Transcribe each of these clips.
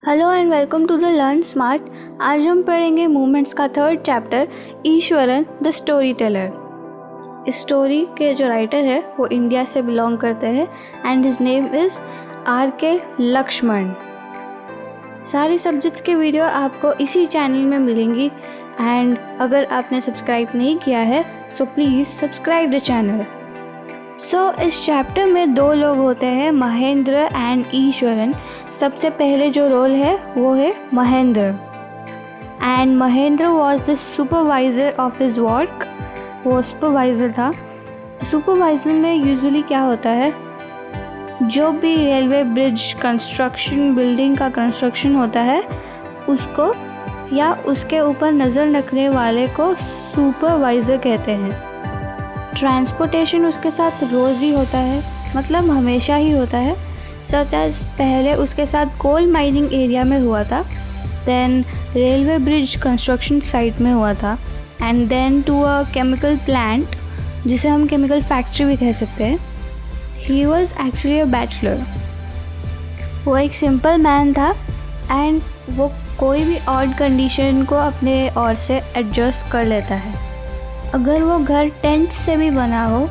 Hello and welcome to the learn smart. आज हम पढ़ेंगे मूवमेंट्स का third chapter, Ishwaran the storyteller. इस स्टोरी के जो राइटर है वो इंडिया से बिलोंग करते हैं and his name is R.K. Laxman. सारी सब्जेक्ट्स के वीडियो आपको इसी चैनल में मिलेंगी एंड अगर आपने सब्सक्राइब नहीं किया है so please subscribe the channel. इस चैप्टर में दो लोग होते हैं, महेंद्र एंड ईश्वरन। सबसे पहले जो रोल है वो है Mahendra and Mahendra was the supervisor of his work. वो सुपरवाइज़र था। सुपरवाइज़र में यूजुअली क्या होता है, जो भी रेलवे ब्रिज कंस्ट्रक्शन, बिल्डिंग का कंस्ट्रक्शन होता है उसको या उसके ऊपर नज़र रखने वाले को सुपरवाइज़र कहते हैं। ट्रांसपोर्टेशन उसके साथ रोज़ ही होता है, मतलब हमेशा ही होता है। सच एज पहले उसके साथ कोल माइनिंग एरिया में हुआ था, then railway bridge construction site में हुआ था and then to a chemical plant जिसे हम केमिकल फैक्ट्री भी कह सकते हैं। He was actually a bachelor. वो एक सिंपल मैन था एंड वो कोई भी ऑड कंडीशन को अपने ओर से एडजस्ट कर लेता है। अगर वो घर टेंट से भी बना हो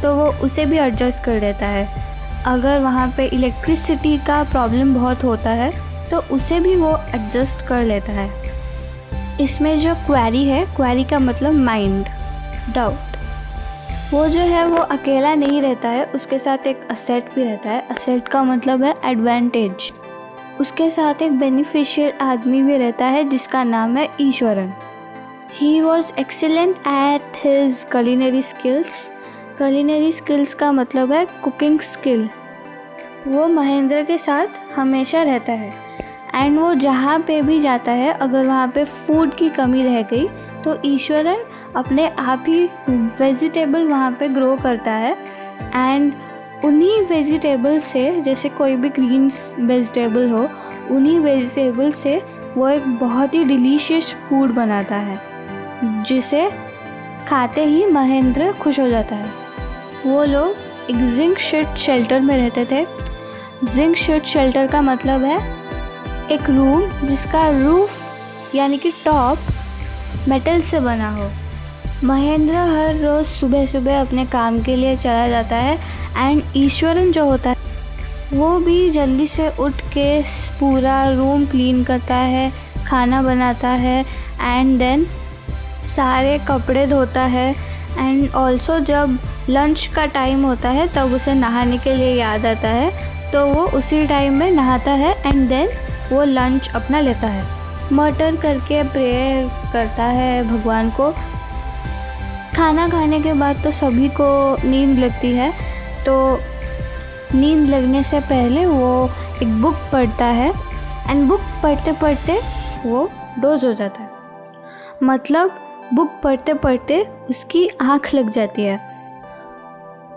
तो वो उसे भी एडजस्ट कर लेता है। अगर वहाँ पे इलेक्ट्रिसिटी का प्रॉब्लम बहुत होता है तो उसे भी वो एडजस्ट कर लेता है। इसमें जो क्वेरी है, क्वेरी का मतलब माइंड, डाउट, वो जो है वो अकेला नहीं रहता है, उसके साथ एक असेट भी रहता है। असेट का मतलब है एडवांटेज। उसके साथ एक बेनिफिशियल आदमी भी रहता है जिसका नाम है Eswaran. He was excellent at his culinary skills. Culinary skills का मतलब है कुकिंग स्किल। वो महेंद्र के साथ हमेशा रहता है एंड वो जहाँ पे भी जाता है, अगर वहाँ पे फूड की कमी रह गई तो ईश्वरन अपने आप ही वेजिटेबल वहाँ पे ग्रो करता है एंड उन्हीं वेजिटेबल से, जैसे कोई भी ग्रीन वेजिटेबल हो, उन्हीं वेजिटेबल से वो एक बहुत ही डिलीशियस फूड बनाता है जिसे खाते ही महेंद्र खुश हो जाता है। वो लोग एक जिंक शीट शेल्टर में रहते थे। जिंक शीट शेल्टर का मतलब है एक रूम जिसका रूफ यानी कि टॉप मेटल से बना हो। महेंद्र हर रोज़ सुबह सुबह अपने काम के लिए चला जाता है एंड ईश्वरन जो होता है वो भी जल्दी से उठ के पूरा रूम क्लीन करता है, खाना बनाता है एंड देन सारे कपड़े धोता है एंड ऑल्सो जब लंच का टाइम होता है तब उसे नहाने के लिए याद आता है तो वो उसी टाइम में नहाता है एंड देन वो लंच अपना लेता है। मटर करके प्रेयर करता है भगवान को। खाना खाने के बाद तो सभी को नींद लगती है, तो नींद लगने से पहले वो एक बुक पढ़ता है एंड बुक पढ़ते पढ़ते वो डोज हो जाता है। मतलब बुक पढ़ते पढ़ते उसकी आँख लग जाती है।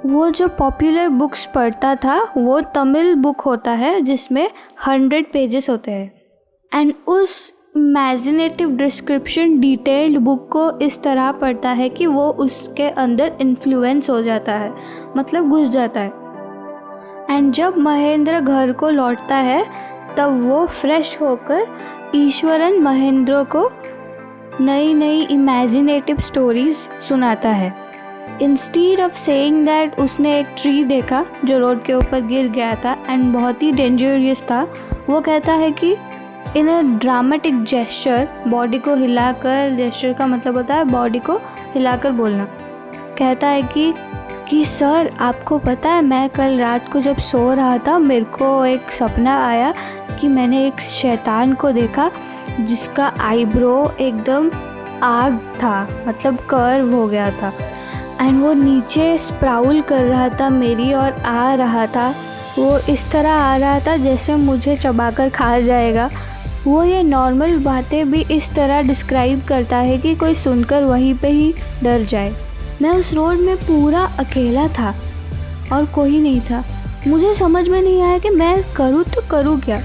वो जो पॉपुलर बुक्स पढ़ता था वो तमिल बुक होता है जिसमें 100 पेजेस होते हैं एंड उस इमेजिनेटिव डिस्क्रिप्शन डिटेल्ड बुक को इस तरह पढ़ता है कि वो उसके अंदर इन्फ्लुएंस हो जाता है, मतलब घुस जाता है। एंड जब महेंद्र घर को लौटता है तब वो फ्रेश होकर ईश्वरन महेंद्र को नई नई इमेजिनेटिव स्टोरीज सुनाता है। इंस्टीड ऑफ सेइंग दैट उसने एक ट्री देखा जो रोड के ऊपर गिर गया था एंड बहुत ही डेंजरियस था, वो कहता है कि इन अ ड्रामेटिक जेस्चर, बॉडी को हिलाकर, जेस्चर का मतलब होता है बॉडी को हिलाकर बोलना, कहता है कि सर आपको पता है मैं कल रात को जब सो रहा था मेरे को एक सपना आया कि मैंने एक शैतान को देखा जिसका आईब्रो एकदम आग था, मतलब कर्व हो गया था एंड वो नीचे स्प्राउल कर रहा था मेरी और आ रहा था। वो इस तरह आ रहा था जैसे मुझे चबाकर खा जाएगा। वो ये नॉर्मल बातें भी इस तरह डिस्क्राइब करता है कि कोई सुनकर वहीं पे ही डर जाए। मैं उस रोड में पूरा अकेला था और कोई नहीं था। मुझे समझ में नहीं आया कि मैं करूँ तो करूँ क्या,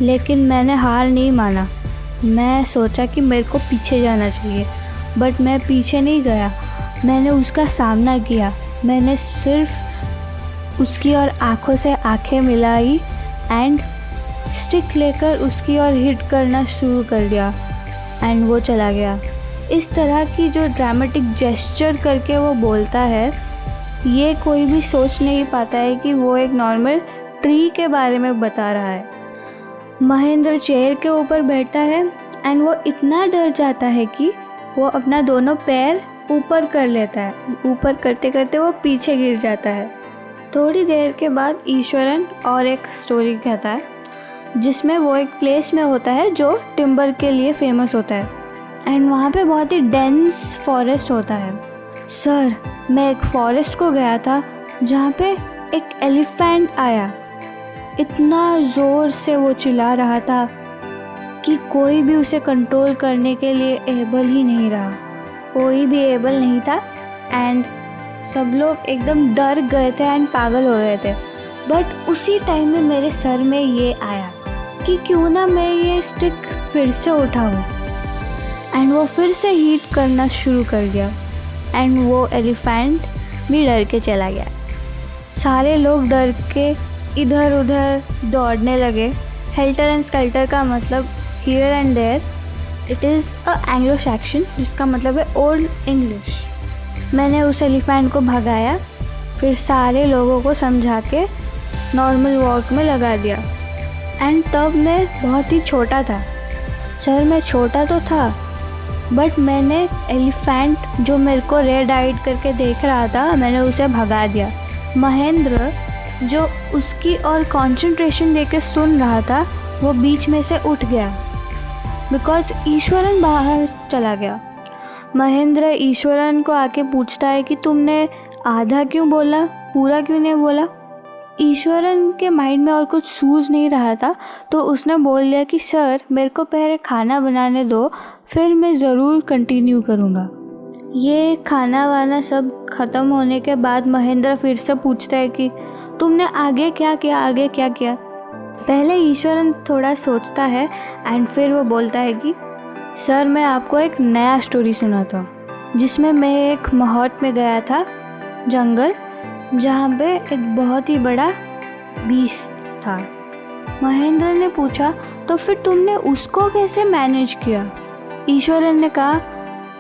लेकिन मैंने हार नहीं माना। मैं सोचा कि मेरे को पीछे जाना चाहिए, बट मैं पीछे नहीं गया। मैंने उसका सामना किया। मैंने सिर्फ उसकी और आँखों से आँखें मिलाई एंड स्टिक लेकर उसकी ओर हिट करना शुरू कर दिया एंड वो चला गया। इस तरह की जो ड्रामेटिक जेस्चर करके वो बोलता है, ये कोई भी सोच नहीं पाता है कि वो एक नॉर्मल ट्री के बारे में बता रहा है। महेंद्र चेयर के ऊपर बैठता है एंड वो इतना डर जाता है कि वो अपना दोनों पैर ऊपर कर लेता है। ऊपर करते करते वो पीछे गिर जाता है। थोड़ी देर के बाद ईश्वरन और एक स्टोरी कहता है जिसमें वो एक प्लेस में होता है जो टिम्बर के लिए फेमस होता है एंड वहाँ पे बहुत ही डेंस फॉरेस्ट होता है। सर, मैं एक फॉरेस्ट को गया था जहाँ पे एक एलिफेंट आया। इतना ज़ोर से वो चिल्ला रहा था कि कोई भी उसे कंट्रोल करने के लिए एबल ही नहीं रहा। कोई भी एबल नहीं था एंड सब लोग एकदम डर गए थे एंड पागल हो गए थे। बट उसी टाइम में मेरे सर में ये आया कि क्यों ना मैं ये स्टिक फिर से उठाऊं एंड वो फिर से हीट करना शुरू कर दिया एंड वो एलिफेंट भी डर के चला गया। सारे लोग डर के इधर उधर दौड़ने लगे। हेल्टर एंड स्केल्टर का मतलब here and there, it is a Anglo Saxon जिसका मतलब है ओल्ड इंग्लिश। मैंने उस एलिफेंट को भगाया, फिर सारे लोगों को समझा के नॉर्मल वॉक में लगा दिया एंड तब मैं बहुत ही छोटा था। सर, मैं छोटा तो था बट मैंने एलिफेंट जो मेरे को रेड आइड करके देख रहा था, मैंने उसे भगा दिया। महेंद्र जो उसकी और कंसंट्रेशन देके सुन रहा था, वो बीच में से उठ गया बिकॉज ईश्वरन बाहर चला गया। महेंद्र ईश्वरन को आके पूछता है कि तुमने आधा क्यों बोला, पूरा क्यों नहीं बोला। ईश्वरन के माइंड में और कुछ सूझ नहीं रहा था तो उसने बोल दिया कि सर, मेरे को पहले खाना बनाने दो, फिर मैं ज़रूर कंटिन्यू करूँगा। ये खाना वाना सब ख़त्म होने के बाद महेंद्र फिर से पूछता है कि तुमने आगे क्या किया, आगे क्या किया। पहले ईश्वरन थोड़ा सोचता है एंड फिर वो बोलता है कि सर, मैं आपको एक नया स्टोरी सुनाता हूँ जिसमें मैं एक माहौल में गया था, जंगल, जहाँ पे एक बहुत ही बड़ा बीस्ट था। महेंद्र ने पूछा तो फिर तुमने उसको कैसे मैनेज किया। ईश्वरन ने कहा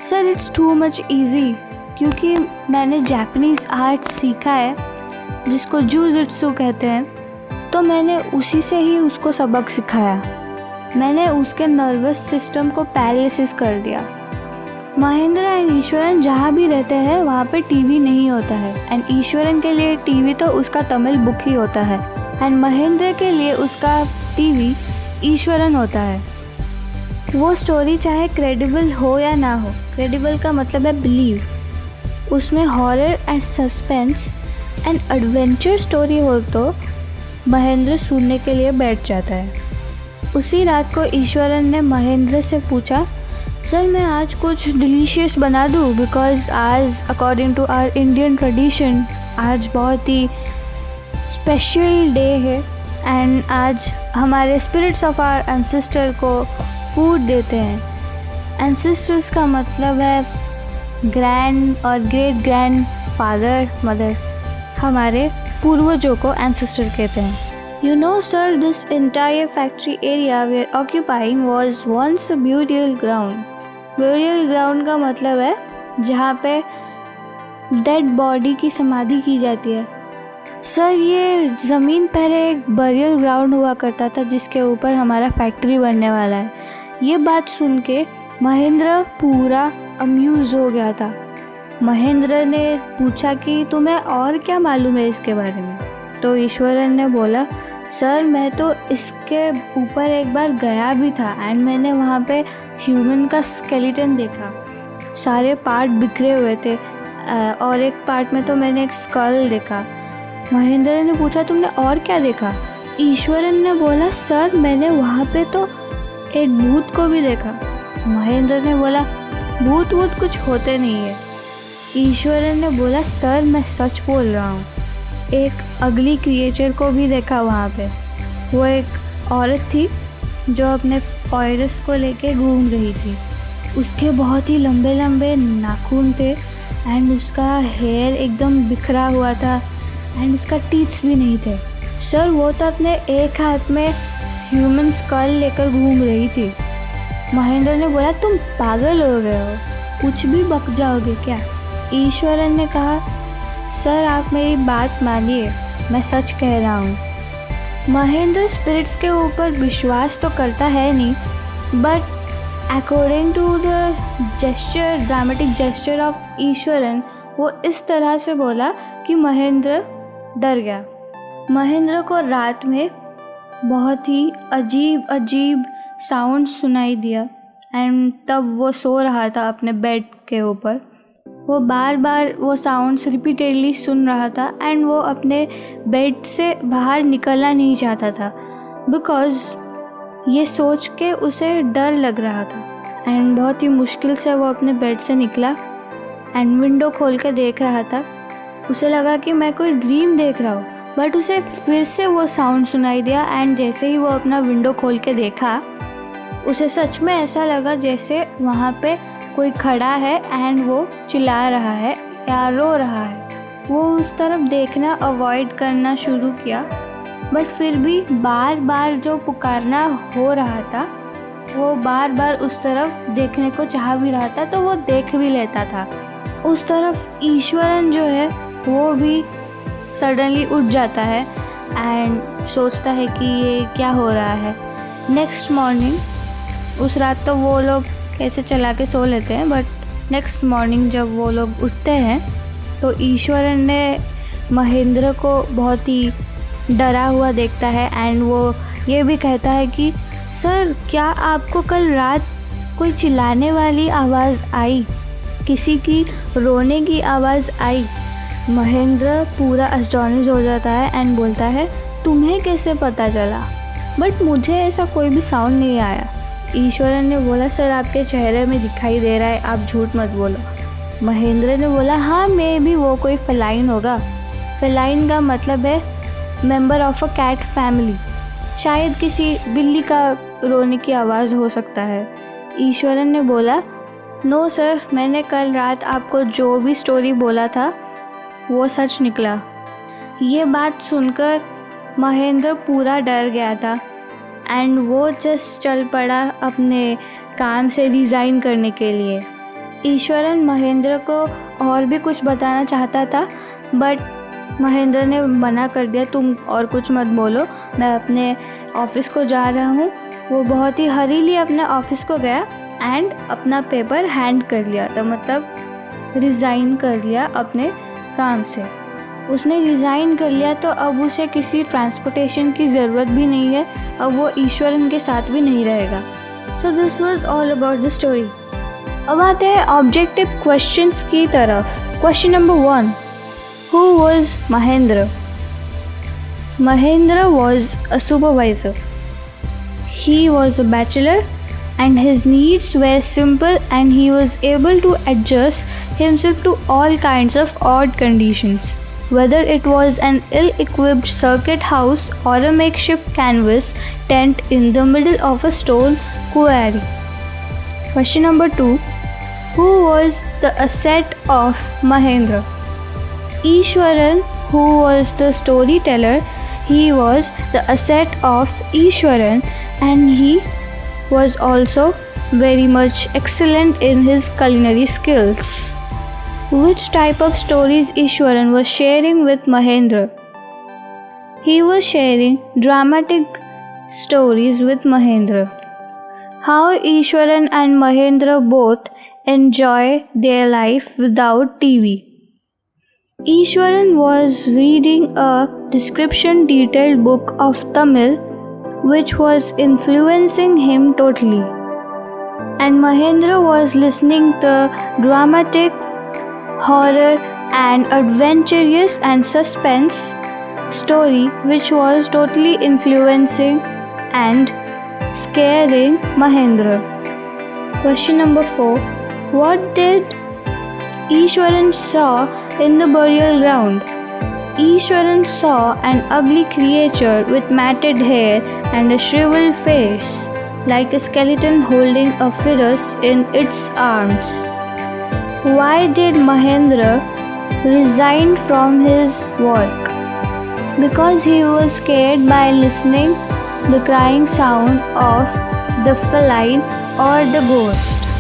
sir, it's too much easy, क्योंकि मैंने जापानीज़ आर्ट सीखा है जिसको जुजुत्सु कहते हैं, तो मैंने उसी से ही उसको सबक सिखाया। मैंने उसके नर्वस सिस्टम को पैरालिसिस कर दिया। महेंद्र एंड ईश्वरन जहाँ भी रहते हैं वहाँ पे टीवी नहीं होता है एंड ईश्वरन के लिए टीवी तो उसका तमिल बुक ही होता है एंड महेंद्र के लिए उसका टीवी ईश्वरन होता है। वो स्टोरी चाहे क्रेडिबल हो या ना हो, क्रेडिबल का मतलब है बिलीव, उसमें horror and suspense and adventure story हो तो महेंद्र सुनने के लिए बैठ जाता है। उसी रात को ईश्वरन ने महेंद्र से पूछा सर, मैं आज कुछ डिलीशियस बना दूँ, बिकॉज आज according to our Indian tradition आज बहुत ही स्पेशल डे है एंड आज हमारे स्पिरिट्स ऑफ आवर एंसेस्टर को फूड देते हैं। एंसेस्टर्स का मतलब है ग्रैंड और ग्रेट ग्रैंड फादर मदर, हमारे पूर्वजों को एंसेस्टर कहते हैं। You know sir, this entire factory area we are occupying was once a burial ground. Burial ground का मतलब है जहाँ पे डेड बॉडी की समाधि की जाती है। सर, ये ज़मीन पहले एक बरियल ग्राउंड हुआ करता था जिसके ऊपर हमारा फैक्ट्री बनने वाला है। ये बात सुन के महेंद्र पूरा अम्यूज़ हो गया था। महेंद्र ने पूछा कि तुम्हें और क्या मालूम है इसके बारे में। तो ईश्वरन ने बोला सर, मैं तो इसके ऊपर एक बार गया भी था एंड मैंने वहाँ पे ह्यूमन का स्केलेटन देखा। सारे पार्ट बिखरे हुए थे और एक पार्ट में तो मैंने एक स्कल देखा। महेंद्र ने पूछा तुमने और क्या देखा। ईश्वरन ने बोला सर, मैंने वहाँ पे तो एक भूत को भी देखा। महेंद्र ने बोला भूत वूत कुछ होते नहीं है। ईश्वरन ने बोला सर, मैं सच बोल रहा हूँ, एक अगली क्रिएचर को भी देखा वहाँ पे। वो एक औरत थी जो अपने पॉयरस को लेके घूम रही थी। उसके बहुत ही लंबे लंबे नाखून थे एंड उसका हेयर एकदम बिखरा हुआ था एंड उसका टीथ्स भी नहीं थे। सर, वो तो अपने एक हाथ में ह्यूमन स्कल लेकर घूम रही थी। महेंद्र ने बोला, तुम पागल हो गए हो, कुछ भी बक जाओगे क्या? ईश्वरन ने कहा, सर आप मेरी बात मानिए, मैं सच कह रहा हूँ। महेंद्र स्पिरिट्स के ऊपर विश्वास तो करता है नहीं, but according to the gesture, dramatic gesture of Ishwaran, वो इस तरह से बोला कि महेंद्र डर गया। महेंद्र को रात में बहुत ही अजीब अजीब साउंड सुनाई दिया एंड तब वो सो रहा था अपने बेड के ऊपर। वो बार बार वो साउंड्स रिपीटेडली सुन रहा था एंड वो अपने बेड से बाहर निकलना नहीं चाहता था, बिकॉज़ ये सोच के उसे डर लग रहा था। एंड बहुत ही मुश्किल से वो अपने बेड से निकला एंड विंडो खोल के देख रहा था। उसे लगा कि मैं कोई ड्रीम देख रहा हूँ, बट उसे फिर से वो साउंड सुनाई दिया एंड जैसे ही वो अपना विंडो खोल के देखा, उसे सच में ऐसा लगा जैसे वहाँ पे कोई खड़ा है एंड वो चिल्ला रहा है या रो रहा है। वो उस तरफ देखना अवॉइड करना शुरू किया, बट फिर भी बार बार जो पुकारना हो रहा था, वो बार बार उस तरफ देखने को चाह भी रहा था, तो वो देख भी लेता था। उस तरफ ईश्वरन जो है वो भी सडनली उठ जाता है एंड सोचता है कि ये क्या हो रहा है। नेक्स्ट मॉर्निंग, उस रात तो वो लोग कैसे चला के सो लेते हैं, बट नेक्स्ट मॉर्निंग जब वो लोग उठते हैं तो ईश्वरन ने महेंद्र को बहुत ही डरा हुआ देखता है एंड वो ये भी कहता है कि सर क्या आपको कल रात कोई चिल्लाने वाली आवाज़ आई, किसी की रोने की आवाज़ आई? महेंद्र पूरा अस्टोनिश हो जाता है एंड बोलता है, तुम्हें कैसे पता चला? बट मुझे ऐसा कोई भी साउंड नहीं आया। ईश्वरन ने बोला, सर आपके चेहरे में दिखाई दे रहा है, आप झूठ मत बोलो। महेंद्र ने बोला, हाँ मे भी वो कोई फेलाइन होगा। फेलाइन का मतलब है member of a cat family, शायद किसी बिल्ली का रोने की आवाज़ हो सकता है। ईश्वरन ने बोला, नो सर, मैंने कल रात आपको जो भी स्टोरी बोला था वो सच निकला। ये बात सुनकर महेंद्र पूरा डर गया था एंड वो जस्ट चल पड़ा अपने काम से रिज़ाइन करने के लिए। ईश्वरन महेंद्र को और भी कुछ बताना चाहता था, बट महेंद्र ने मना कर दिया, तुम और कुछ मत बोलो, मैं अपने ऑफिस को जा रहा हूँ। वो बहुत ही हरीली अपने ऑफिस को गया एंड अपना पेपर हैंड कर लिया था, मतलब रिज़ाइन कर लिया अपने काम से। उसने रिज़ाइन कर लिया तो अब उसे किसी ट्रांसपोर्टेशन की ज़रूरत भी नहीं है, अब वो ईश्वरन के साथ भी नहीं रहेगा। So this was all about the story. अब आते हैं ऑब्जेक्टिव क्वेश्चंस की तरफ। Question number 1, who was Mahendra? Mahendra was a supervisor. He was a bachelor and his needs were simple and he was able to adjust himself to all kinds of odd conditions, whether it was an ill-equipped circuit house or a makeshift canvas tent in the middle of a stone quarry. Question number 2, who was the asset of Mahendra? Ishwaran, who was the storyteller, he was the asset of Ishwaran and he was also very much excellent in his culinary skills. Which type of stories Ishwaran was sharing with Mahendra? He was sharing dramatic stories with Mahendra. How Ishwaran and Mahendra both enjoy their life without TV. Ishwaran was reading a description detailed book of Tamil which was influencing him totally, and Mahendra was listening the dramatic, horror and adventurous and suspense story which was totally influencing and scaring Mahendra. Question number 4, what did Ishwaran saw in the burial ground? Ishwaran saw an ugly creature with matted hair and a shriveled face, like a skeleton holding a fetus in its arms. Why did Mahendra resign from his work? Because he was scared by listening the crying sound of the feline or the ghost.